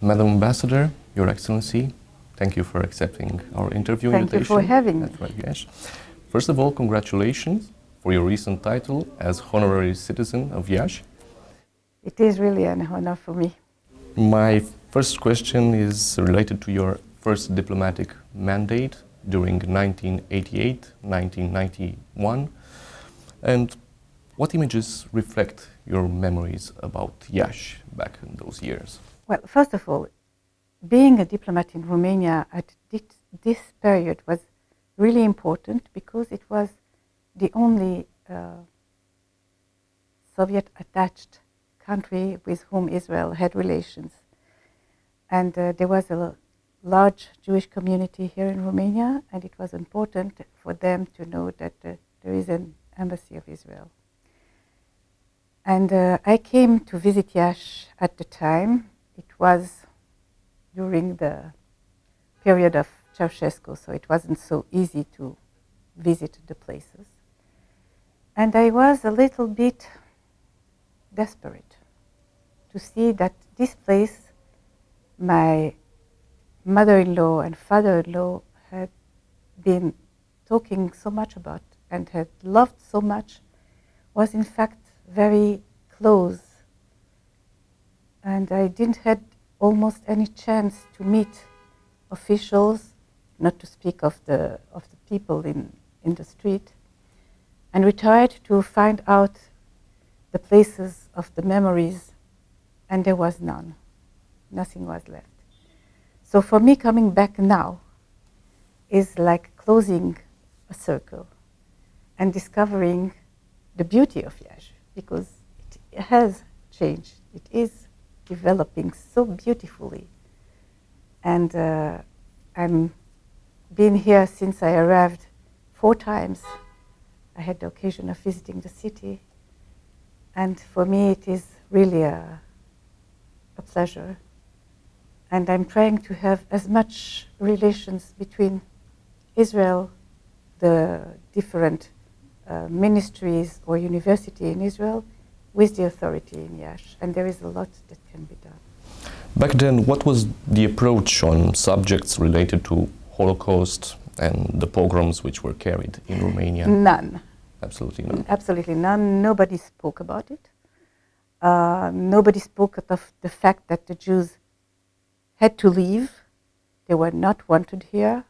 Madam Ambassador, Your Excellency, thank you for accepting our interview invitation. Thank you for having me. Iași. First of all, congratulations for your recent title as Honorary Citizen of Iași. It is really an honor for me. My first question is related to your first diplomatic mandate during 1988-1991. And what images reflect your memories about Iași back in those years? Well, first of all, being a diplomat in Romania at this period was really important because it was the only Soviet-attached country with whom Israel had relations. And there was a large Jewish community here in Romania, and it was important for them to know that there is an embassy of Israel. And I came to visit Iași at the time. It was during the period of Ceausescu, so it wasn't so easy to visit the places. And I was a little bit desperate to see that this place my mother-in-law and father-in-law had been talking so much about and had loved so much was in fact very close. And I didn't have almost any chance to meet officials, not to speak of the people in the street. And we tried to find out the places of the memories, and there was none. Nothing was left. So for me, coming back now is like closing a circle and discovering the beauty of Iași, because it has changed. It is developing so beautifully. And I'm been here since I arrived 4 times. I had the occasion of visiting the city. And for me, it is really a pleasure. And I'm trying to have as much relations between Israel, the different ministries or university in Israel, with the authority in Iași. And there is a lot that can be done. Back then, what was the approach on subjects related to Holocaust and the pogroms which were carried in Romania? None. Absolutely none. Absolutely none. Nobody spoke about it. Nobody spoke of the fact that the Jews had to leave. They were not wanted here.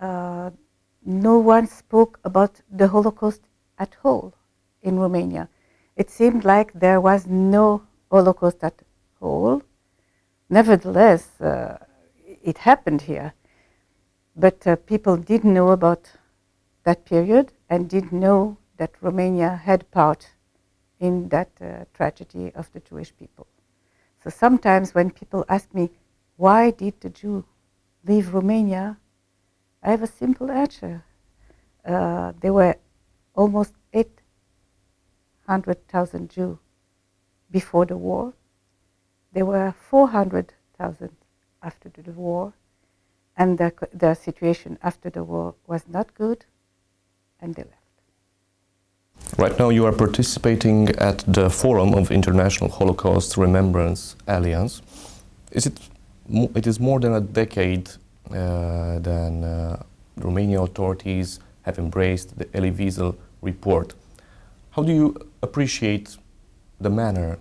No one spoke about the Holocaust at all in Romania. It seemed like there was no Holocaust at all. Nevertheless, it happened here. But people did know about that period and did know that Romania had part in that tragedy of the Jewish people. So sometimes when people ask me, why did the Jew leave Romania? I have a simple answer. There were almost 800,000 Jews before the war. There were 400,000 after the war. And the situation after the war was not good, and they left. Right now you are participating at the Forum of International Holocaust Remembrance Alliance. It is more than a decade than Romanian authorities have embraced the Elie Wiesel report. How do you appreciate the manner,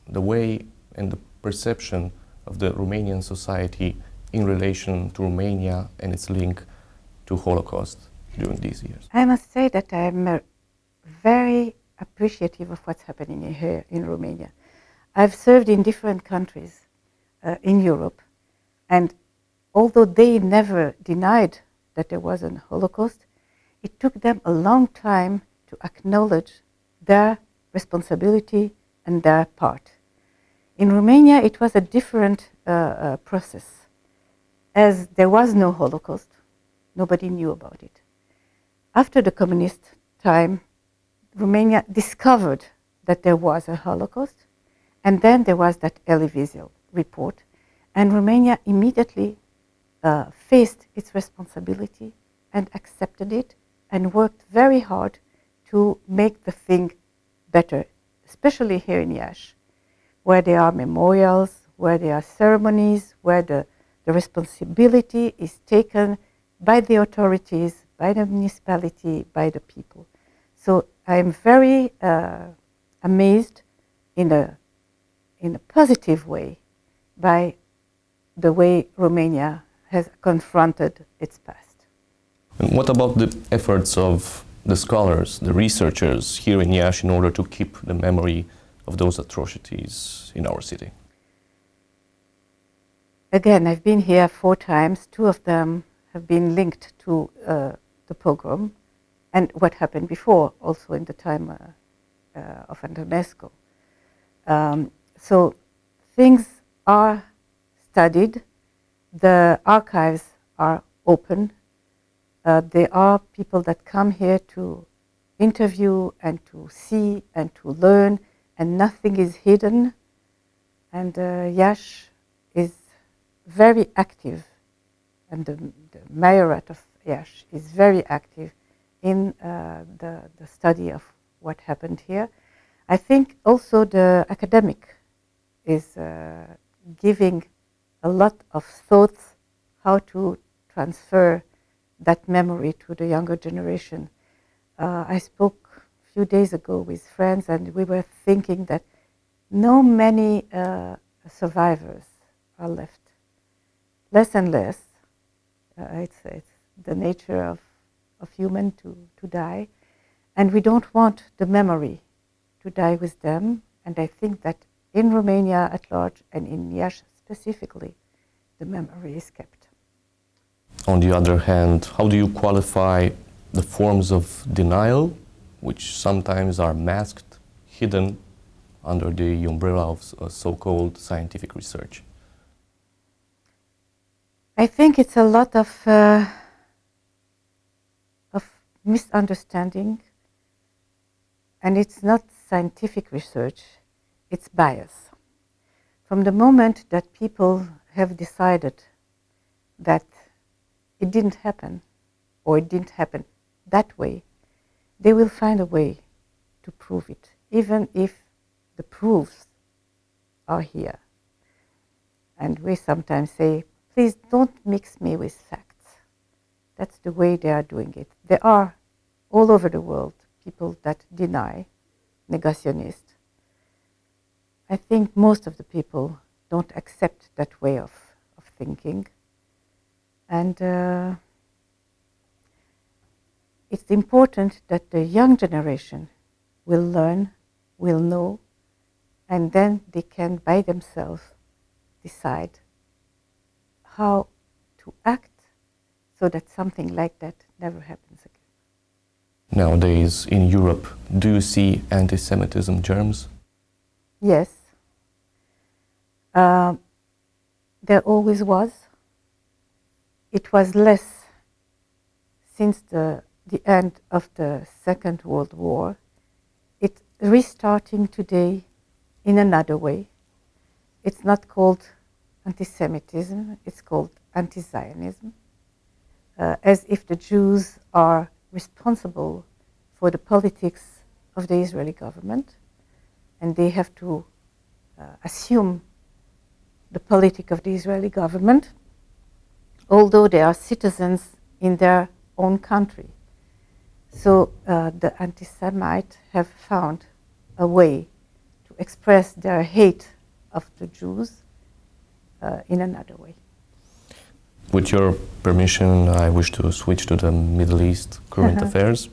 the way and the perception of the Romanian society in relation to Romania and its link to Holocaust during these years? I must say that I'm very appreciative of what's happening here in Romania. I've served in different countries in Europe, and although they never denied that there was a Holocaust, it took them a long time to acknowledge their responsibility and their part. In Romania, it was a different process. As there was no Holocaust, nobody knew about it. After the communist time, Romania discovered that there was a Holocaust, and then there was that Elie Wiesel report, and Romania immediately faced its responsibility and accepted it and worked very hard to make the thing better, especially here in Iași, where there are memorials, where there are ceremonies, where the responsibility is taken by the authorities, by the municipality, by the people. So I'm very amazed in a positive way by the way Romania has confronted its past. And what about the efforts of the scholars, the researchers here in Iași in order to keep the memory of those atrocities in our city? Again, I've been here 4 times. 2 of them have been linked to the pogrom and what happened before, also in the time of Antonescu. So things are studied, the archives are open. There are people that come here to interview and to see and to learn, and nothing is hidden. And Iași is very active, and the mayorate of Iași is very active in the study of what happened here. I think also the academic is giving a lot of thoughts how to transfer that memory to the younger generation. I spoke a few days ago with friends, and we were thinking that no many survivors are left. Less and less. It's the nature of human to die, and we don't want the memory to die with them. And I think that in Romania at large and in Iași specifically, the memory is kept. On the other hand, how do you qualify the forms of denial, which sometimes are masked, hidden under the umbrella of so-called scientific research? I think it's a lot of misunderstanding, and it's not scientific research, it's bias. From the moment that people have decided that it didn't happen, or it didn't happen that way, they will find a way to prove it, even if the proofs are here. And we sometimes say, please don't mix me with facts. That's the way they are doing it. There are all over the world people that deny, negationists. I think most of the people don't accept that way of thinking. And it's important that the young generation will learn, will know, and then they can by themselves decide how to act so that something like that never happens again. Nowadays in Europe, do you see anti-Semitism germs? Yes. There always was. It was less since the end of the Second World War. It's restarting today in another way. It's not called anti-Semitism, it's called anti-Zionism, as if the Jews are responsible for the politics of the Israeli government, and they have to assume the politic of the Israeli government, although they are citizens in their own country. So the anti-Semites have found a way to express their hate of the Jews in another way. With your permission, I wish to switch to the Middle East current affairs.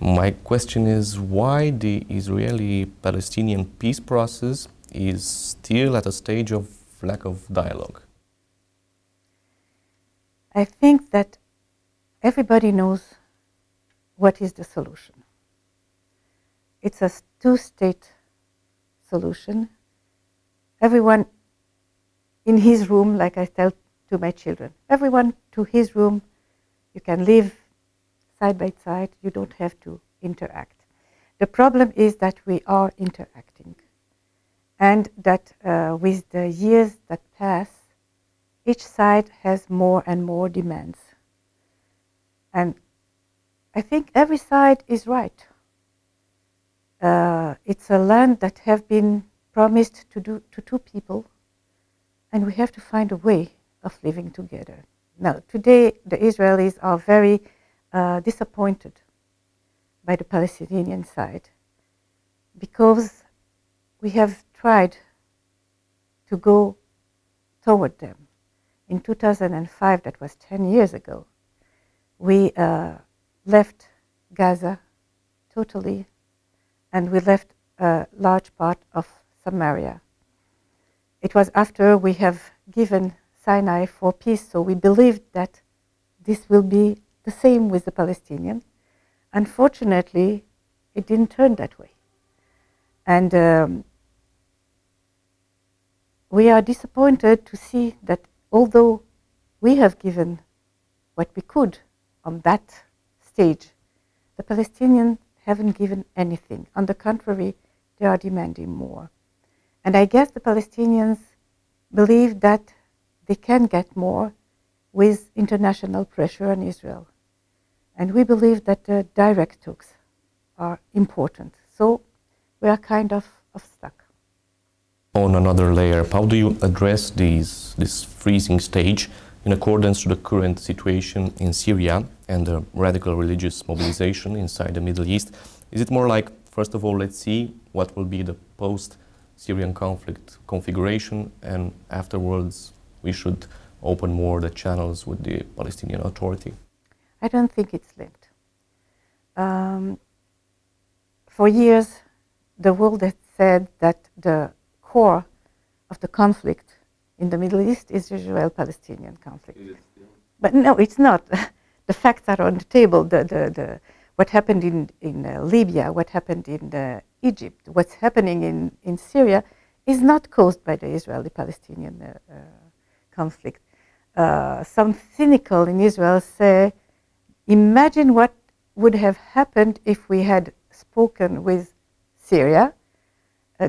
My question is why the Israeli-Palestinian peace process is still at a stage of lack of dialogue? I think that everybody knows what is the solution. It's a 2-state solution. Everyone in his room, like I tell to my children, everyone to his room, you can live side by side, you don't have to interact. The problem is that we are interacting, and that with the years that pass, each side has more and more demands. And I think every side is right. It's a land that have been promised to 2 people, and we have to find a way of living together. Now, today the Israelis are very disappointed by the Palestinian side because we have tried to go toward them. In 2005, that was 10 years ago, we left Gaza totally, and we left a large part of Samaria. It was after we have given Sinai for peace, so we believed that this will be the same with the Palestinians. Unfortunately, it didn't turn that way. And we are disappointed to see that although we have given what we could on that stage, the Palestinians haven't given anything. On the contrary, they are demanding more. And I guess the Palestinians believe that they can get more with international pressure on Israel. And we believe that the direct talks are important. So we are kind of stuck. On another layer, how do you address this freezing stage in accordance to the current situation in Syria and the radical religious mobilization inside the Middle East? Is it more like, first of all, let's see what will be the post-Syrian conflict configuration, and afterwards we should open more the channels with the Palestinian Authority? I don't think it's linked. For years, the world has said that the core of the conflict in the Middle East is the Israel-Palestinian conflict. But no, it's not. The facts are on the table. What happened in Libya, what happened in Egypt, what's happening in Syria is not caused by the Israeli-Palestinian conflict. Some cynical in Israel say, imagine what would have happened if we had spoken with Syria,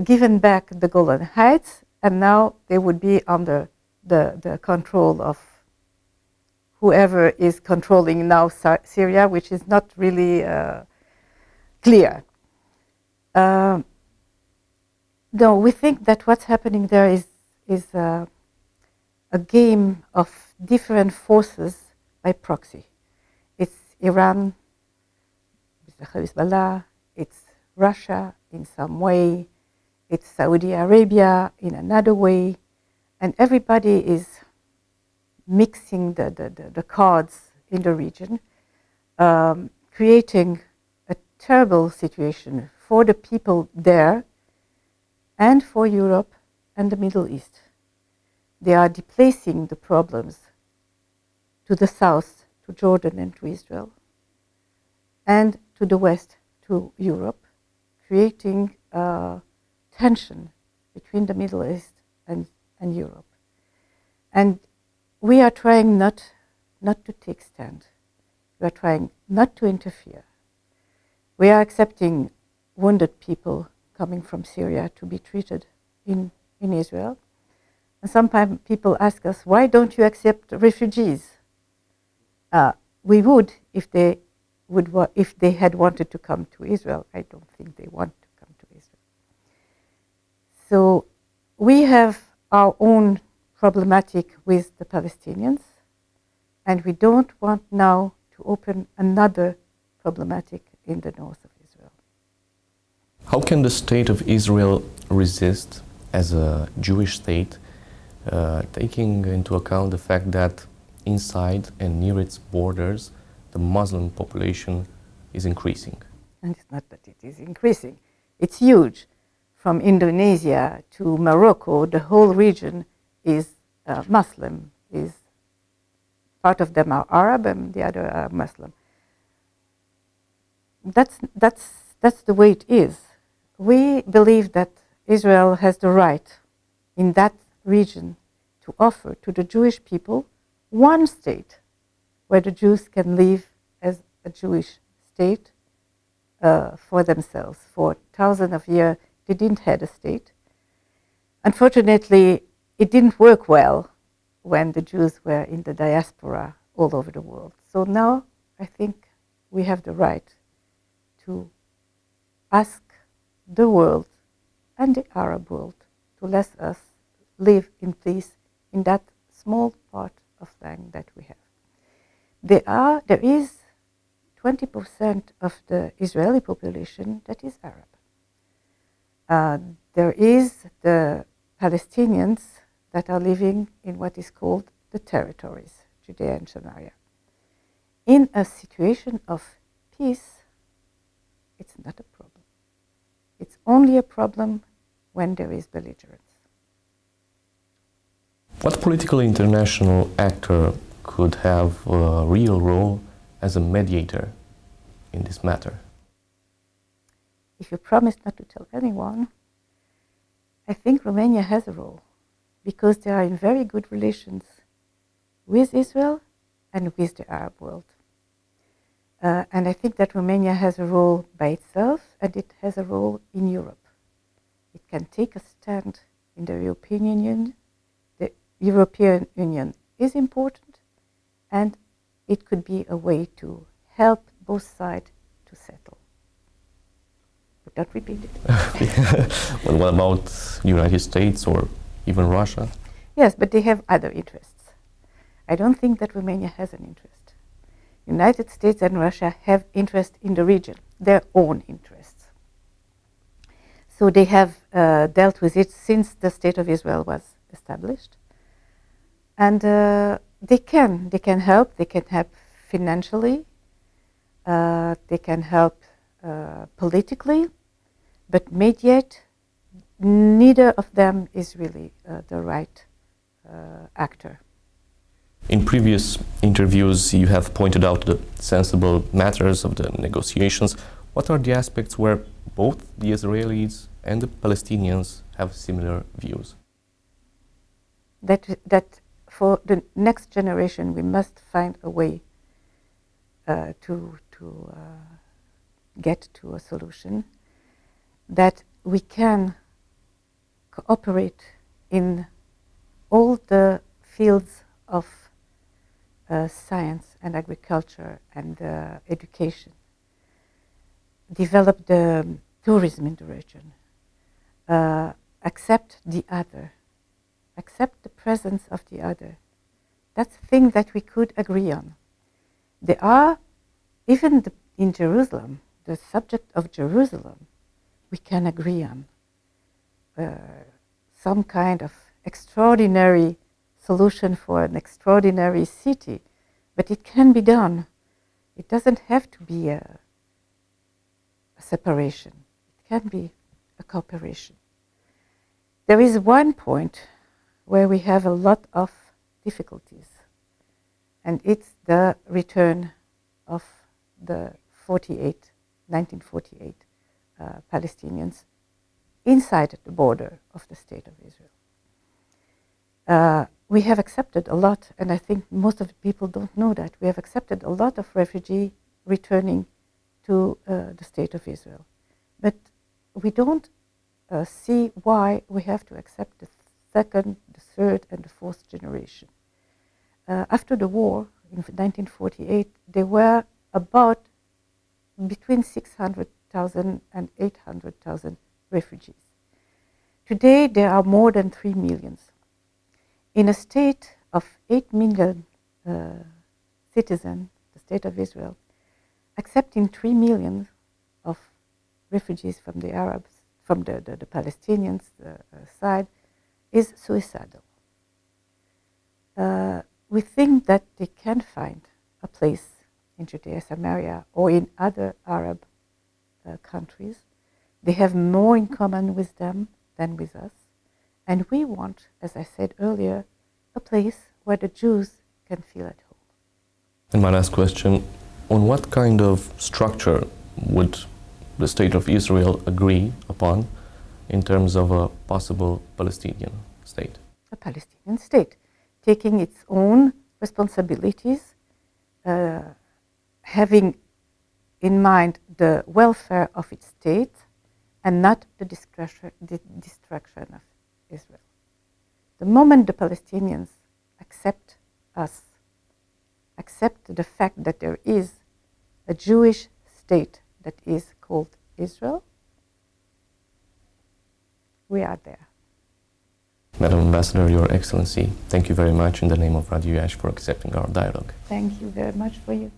given back the Golan Heights, and now they would be under the control of whoever is controlling now Syria, which is not really clear. No, we think that what's happening there is a game of different forces by proxy. It's Iran, it's Hezbollah, it's Russia in some way, it's Saudi Arabia in another way, and everybody is mixing the cards in the region, creating a terrible situation for the people there and for Europe and the Middle East. They are displacing the problems to the south, to Jordan and to Israel, and to the west, to Europe, creating tension between the Middle East and Europe. And we are trying not to take stand. We are trying not to interfere. We are accepting wounded people coming from Syria to be treated in Israel. And sometimes people ask us, why don't you accept refugees? We would if they had wanted to come to Israel. I don't think they want to come to Israel. So we have our own problematic with the Palestinians, and we don't want now to open another problematic in the north of Israel. How can the state of Israel resist as a Jewish state, taking into account the fact that inside and near its borders, the Muslim population is increasing? And it's not that it is increasing. It's huge. From Indonesia to Morocco, the whole region is Muslim. Is part of them are Arab and the other are Muslim. That's the way it is. We believe that Israel has the right in that region to offer to the Jewish people one state where the Jews can live as a Jewish state for themselves. For thousands of years, they didn't have a state. Unfortunately, it didn't work well when the Jews were in the diaspora all over the world. So now I think we have the right to ask the world and the Arab world to let us live in peace in that small part of land that we have. There is 20% of the Israeli population that is Arab. There is the Palestinians that are living in what is called the territories, Judea and Samaria. In a situation of peace, it's not a problem. It's only a problem when there is belligerence. What political international actor could have a real role as a mediator in this matter? If you promise not to tell anyone, I think Romania has a role, because they are in very good relations with Israel and with the Arab world. And I think that Romania has a role by itself, and it has a role in Europe. It can take a stand in the European Union. The European Union is important, and it could be a way to help both sides to settle. But don't repeat it. Well, what about the United States or even Russia? Yes, but they have other interests. I don't think that Romania has an interest. United States and Russia have interest in the region, their own interests. So they have dealt with it since the State of Israel was established. And they can help financially, they can help politically, but mediate, neither of them is really the right actor. In previous interviews, you have pointed out the sensible matters of the negotiations. What are the aspects where both the Israelis and the Palestinians have similar views? That for the next generation, we must find a way to get to a solution, that we can cooperate in all the fields of science and agriculture and education, develop the tourism in the region, accept the other, accept the presence of the other. That's a thing that we could agree on. There are, even in Jerusalem, the subject of Jerusalem, we can agree on. Some kind of extraordinary solution for an extraordinary city, but it can be done. It doesn't have to be a separation. It can be a cooperation. There is one point where we have a lot of difficulties, and it's the return of the 1948 Palestinians inside the border of the State of Israel. We have accepted a lot, and I think most of the people don't know that. We have accepted a lot of refugees returning to the State of Israel. But we don't see why we have to accept the second, the third, and the fourth generation. After the war, in 1948, there were about between 600,000 and 800,000 refugees. Today, there are more than 3 million. In a state of 8 million citizens, the State of Israel, accepting 3 million of refugees from the Arabs, from the Palestinians side, is suicidal. We think that they can find a place in Judea, Samaria, or in other Arab countries. They have more in common with them than with us. And we want, as I said earlier, a place where the Jews can feel at home. And my last question, on what kind of structure would the State of Israel agree upon in terms of a possible Palestinian state? A Palestinian state, taking its own responsibilities, having in mind the welfare of its state and not the destruction of Israel. The moment the Palestinians accept us, accept the fact that there is a Jewish state that is called Israel, we are there. Madam Ambassador, Your Excellency, thank you very much in the name of Radio Iași for accepting our dialogue. Thank you very much for you.